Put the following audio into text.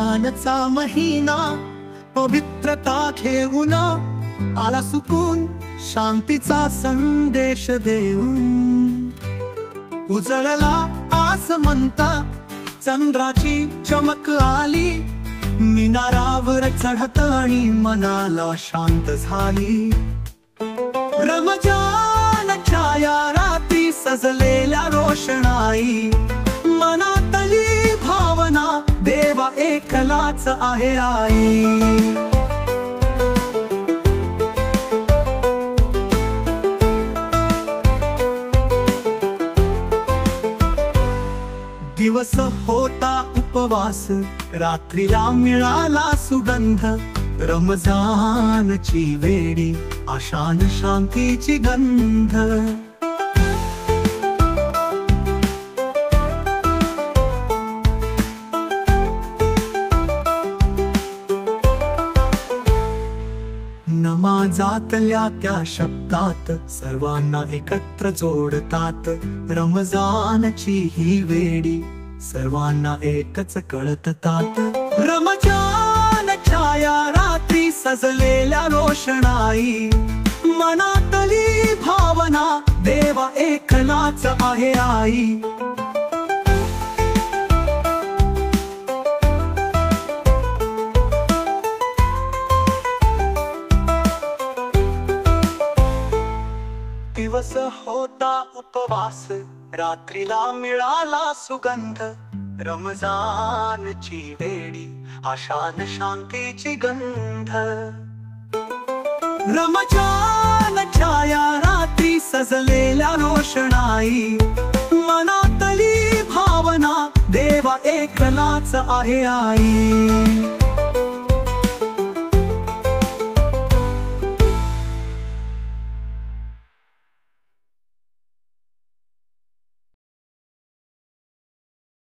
रमजानचा महिना पवित्रता घेऊन आला सुकून शांतीचा संदेश देऊन. उजळला आसमंत चंद्राची चमक आली, मिनारावर चढत आणि मनाला शांत झाली. रमजानच्या या रात्री सजलेल्या रोषणाई, मनातली भावना देवा एकलाच आहे आई. दिवस होता उपवास, रात्रीला मिळाला सुगंध. रमजानची वेडी आशान शांतीची गंध. नमाजातल्या त्या शब्दात सर्वांना एकत्र जोडतात. रमजानची ही वेडी सर्वांना एकच कळतात. रमजानच्या या रात्री सजलेल्या रोषणाई, मनातली भावना देवा एकलाच आहे आई. दिवस होता उपवास, रात्रीला मिळाला सुगंध. रमजानची वेडी आशान शांतीची गंध. रमजानच्या या रात्री सजलेल्या रोषणाई, मनातली भावना देवा एकलाच आहे आई.